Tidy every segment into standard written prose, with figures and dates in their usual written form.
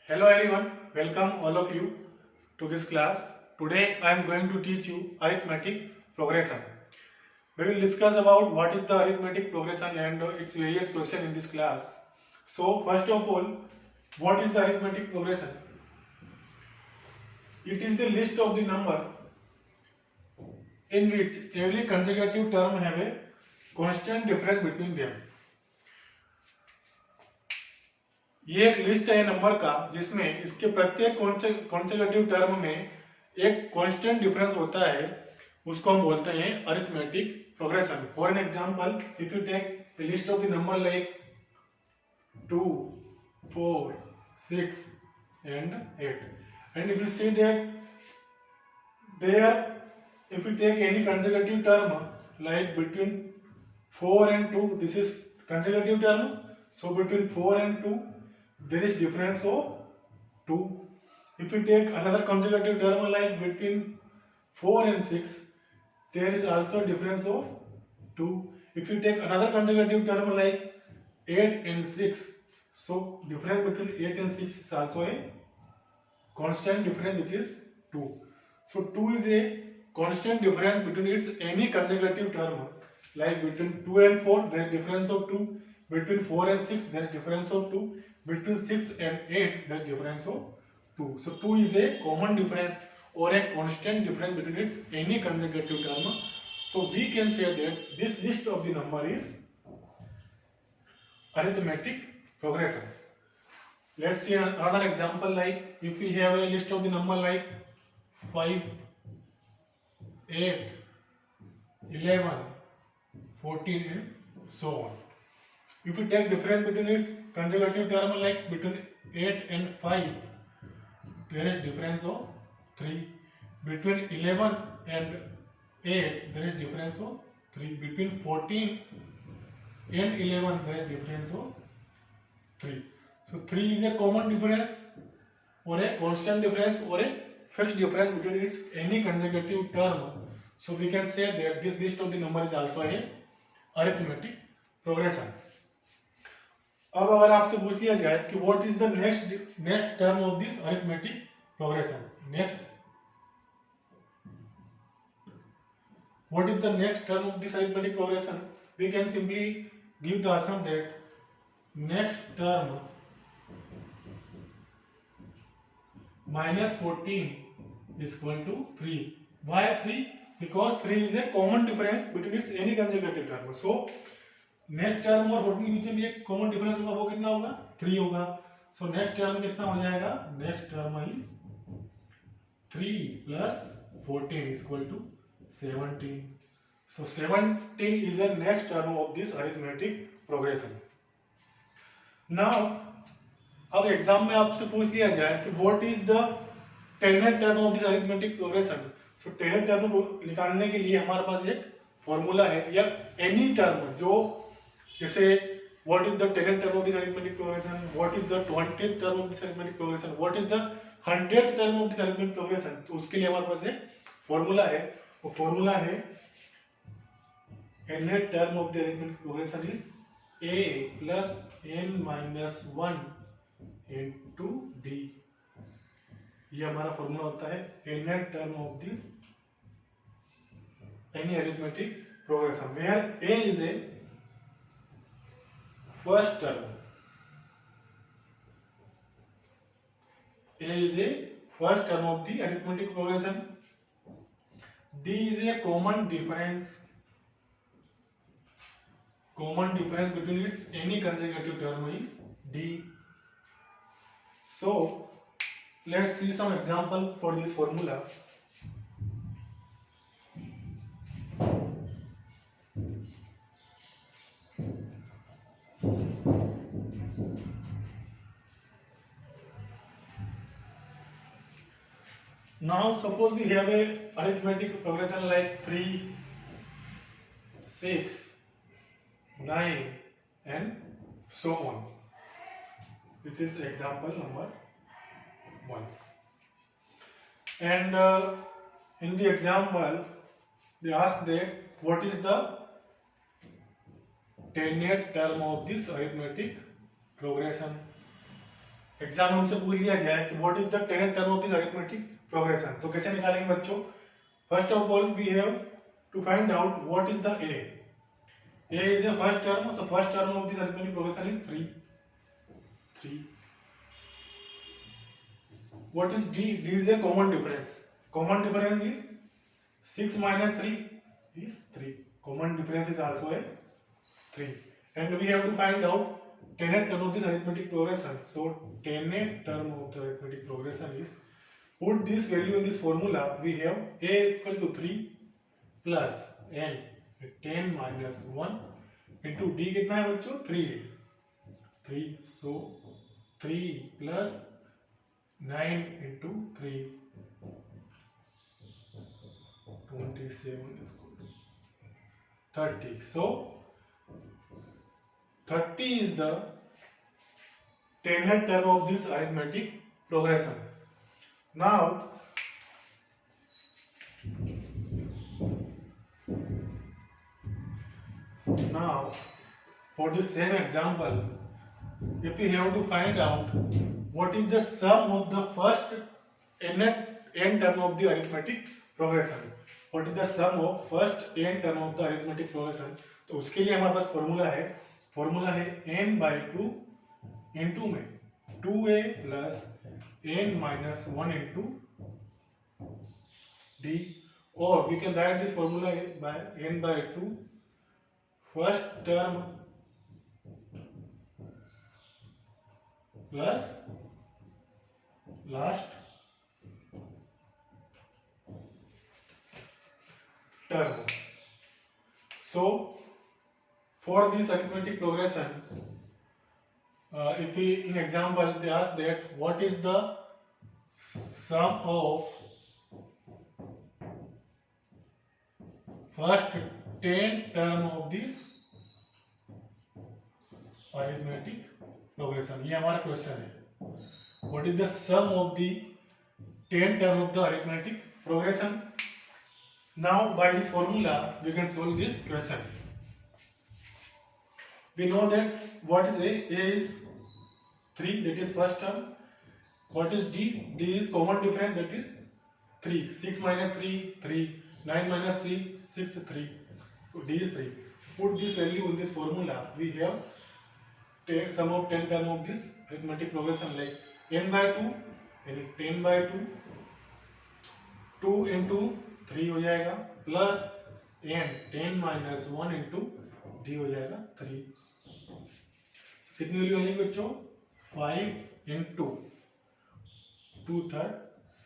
Hello everyone, welcome all of you to this class. Today I am going to teach you arithmetic progression. We will discuss about what is the arithmetic progression and its various questions in this class. So first of all, what is the arithmetic progression? It is the list of the number in which every consecutive term have a constant difference between them. ये एक list है number का जिसमें इसके प्रत्येक consecutive term में एक constant difference होता है, उसको हम बोलते हैं arithmetic progression. For an example, if you take a list of the number like 2, 4, 6 and 8, and if you see that there, if you take any consecutive term like between 4 and 2, this is consecutive term, so between 4 and 2 there is difference of 2. If you take another consecutive term like between 4 and 6, there is also difference of 2. If you take another consecutive term like 8 and 6, so difference between 8 and 6 is also a constant difference, which is 2. So 2 is a constant difference between its any consecutive term. Like between 2 and 4 there is difference of 2, between 4 and 6 there is difference of 2, between 6 and 8 there is difference of 2. So 2 is a common difference or a constant difference between its any consecutive term. So we can say that this list of the number is arithmetic progression. Let's see another example. Like if we have a list of the number like 5, 8, 11, 14 and so on. If you take difference between its consecutive term like between 8 and 5, there is difference of 3. Between 11 and 8 there is difference of 3. Between 14 and 11 there is difference of 3. So 3 is a common difference or a constant difference or a fixed difference between its any consecutive term. So we can say that this list of the number is also a arithmetic progression. अब अगर आपसे पूछ लिया जाए कि what is the next term of this arithmetic progression, what is the next term of this arithmetic progression, we can simply give the answer that next term minus 14 is equal to 3. Why 3? Because 3 is a common difference between its any consecutive term. So next term और 14 के बीच में एक common difference होगा, वो कितना होगा? 3 होगा. So next term कितना हो जाएगा? Next term is 3 plus 14 is equal to 17. So 17 is the next term of this arithmetic progression. Now अब एग्जाम में आपसे पूछ लिया जाए कि what is the tenth term of this arithmetic progression. So tenth term को निकालने के लिए हमारे पास एक फॉर्मूला है, या एनी टर्म जो जैसे what is the 10th term of this arithmetic progression, what is the 20th term of this arithmetic progression, what is the 100th term of this arithmetic progression. तो उसके लिए हमारे पास एक फॉर्मूला है, वो फॉर्मूला है nth term of the arithmetic progression is a plus n minus 1 into d. ये हमारा फॉर्मूला होता है nth term of this any arithmetic progression, where a is a first term, a is a first term of the arithmetic progression, d is a common difference between its any consecutive term is d. So let's see some example for this formula. Now suppose we have a arithmetic progression like 3, 6, 9 and so on. This is example number 1. And in the example they ask that what is the 10th term of this arithmetic progression. Exam हमसे पूछ लिया जाए कि what is the 10th term of this arithmetic progression, तो कैसे निकालेंगे बच्चों? First of all we have to find out what is the a. A is a first term, so first term of this arithmetic progression is 3. 3. What is D? D is a common difference. Common difference is 6 minus 3 is 3. Common difference is also a 3. And we have to find out 10th term of this arithmetic progression. So 10th term of the arithmetic progression is, put this value in this formula. We have A is equal to 3 plus N 10 minus 1 into D कितना है बच्चों? 3 है. 3, so 3 plus 9 into 3, 27 is equal to 30. So 30 is the 10th term of this arithmetic progression. Now for the same example, if we have to find out what is the sum of the first n term of the arithmetic progression, what is the sum of first n term of the arithmetic progression, तो उसके लिए हमारे पास formula है n by 2 into में 2a plus n minus 1 into d, or we can write this formula by n by 2 first term plus last term. So for this arithmetic progression, if we in example they ask that what is the sum of first 10 term of this arithmetic progression, ये हमारा question है. What is the sum of the 10 term of the arithmetic progression? Now by this formula we can solve this question. We know that what is A? A is 3, that is first term. What is D? D is common difference, that is 3. 6 minus 3, 3. 9 minus 6, 3. So D is 3. Put this value in this formula. We have sum of 10 term of this arithmetic progression, like n by 2 यानी 10 by 2, 2 into 3 हो जाएगा plus n 10 minus 1 into d हो जाएगा 3. कितनी value आएगी बच्चों? 5 into 2 third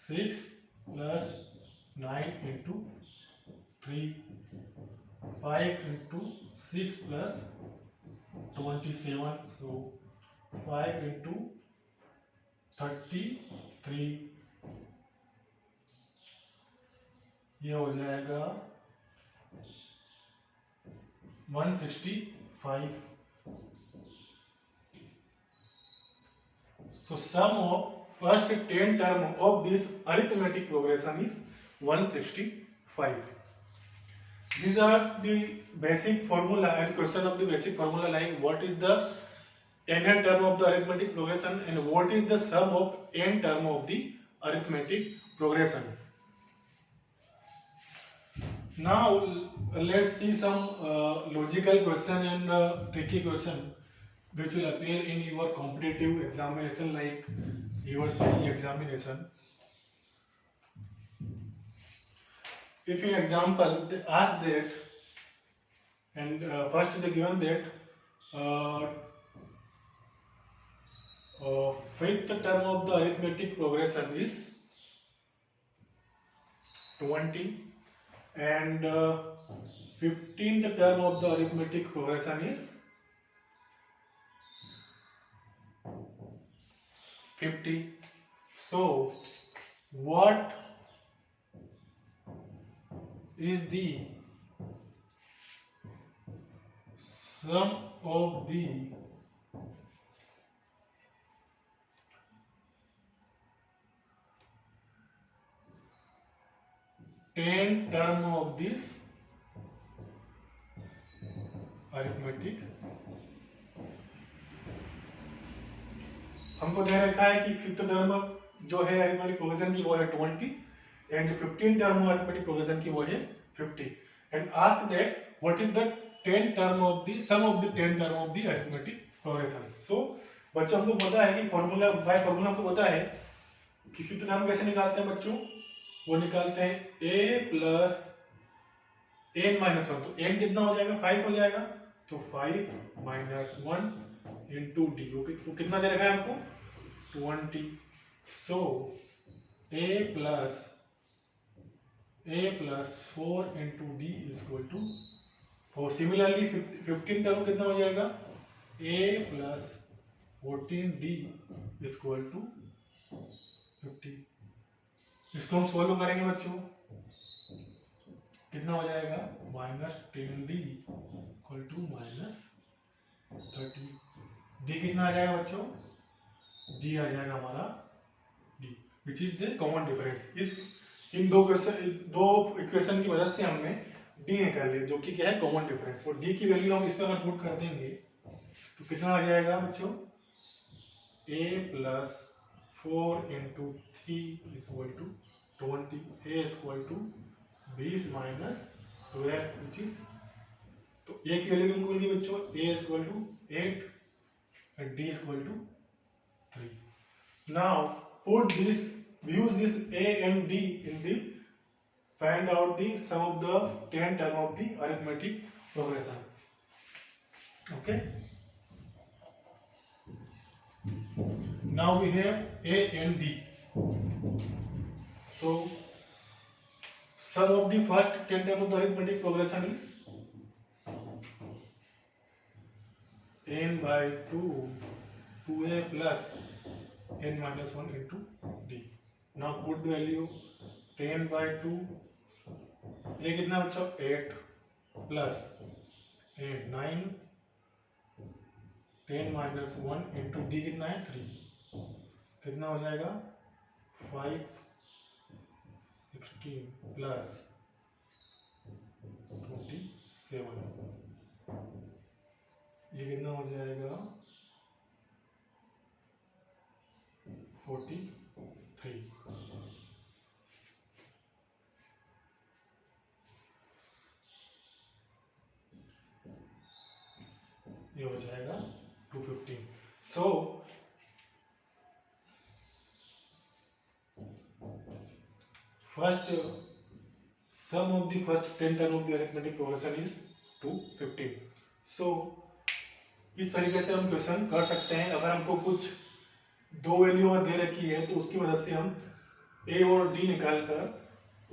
6 plus 9 into 3, 5 into 6 plus 27, so 5 into 33, ये हो जाएगा 165. So sum of first 10 term of this arithmetic progression is 165. These are the basic formula and question of the basic formula, like what is the nth term of the arithmetic progression and what is the sum of n term of the arithmetic progression. Now let's see some logical question and tricky question which will appear in your competitive examination, like your JEE examination. If in example they ask that, and first they given that fifth term of the arithmetic progression is 20 and 15th term of the arithmetic progression is 50. So what is the sum of the ten term of this arithmetic हमको दे रखा है कि fifth term जो है arithmetic progression की वो है 20 and जो 15 टर्म अरिथमेटिक प्रोग्रेशन की वो है 50 and ask that what is the 10 term of the sum of the 10 term of the arithmetic progression. So बच्चों हमको पता है कि फॉर्मूला बाय फॉर्मूला हमको पता है कि फिफ्थ टर्म कैसे निकालते हैं बच्चों, वो निकालते हैं a प्लस n माइनस 1। तो n कितना हो जाएगा 5 हो जाएगा, तो 5 माइनस 1 इंटू डी, वो कितना दे रखा है हमको 20। So a plus 4 into d is equal to 4। Similarly 15 term कितना हो जाएगा a plus 14d is equal to 50। इसको हम सोल्व करेंगे बच्चों, कितना हो जाएगा minus 10d equal to minus 30। d कितना आ जाएगा बच्चों, d आ जाएगा हमारा d which is the common difference. इन दो इक्वेशन की मदद से हमने d निकाल लिया जो कि क्या है कॉमन डिफरेंस, और d की वैल्यू हम इसमें अगर पुट कर देंगे तो कितना आ जाएगा बच्चों a plus 4 into 3 is equal to 20, a is equal to 20 minus 12 which is, तो a की वैल्यू कितनी मिल गई बच्चों, a is equal to 8 and d is equal to 3. Now put this, use this a and d in the find out the sum of the 10 term of the arithmetic progression. Okay. Now we have a and d. So sum of the first 10 term of the arithmetic progression is n by 2 2a plus n minus 1 into d. Now put the value 10 by 2, a कितना बच्चों 8 plus 8 9, 10 minus 1 into d कितना है 3, कितना हो जाएगा 5 16 plus 27, ये कितना हो जाएगा 43, ये हो जाएगा 215। So first sum of the first 10 term of the arithmetic progression is 215। So इस तरीके से हम क्वेश्चन कर सकते हैं। अगर हमको कुछ दो वैल्यू दे रखी है तो उसकी मदद से हम a और d निकाल कर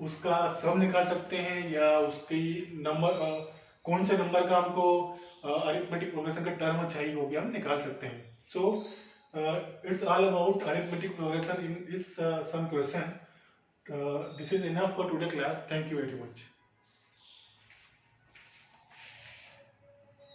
उसका सम निकाल सकते हैं, या उसकी नंबर कौन से नंबर का हमको अरिथमेटिक प्रोग्रेशन का टर्म चाहिए वो भी हम निकाल सकते हैं। So it's all about arithmetic progression in इस sum question. This is enough for today class. Thank you very much.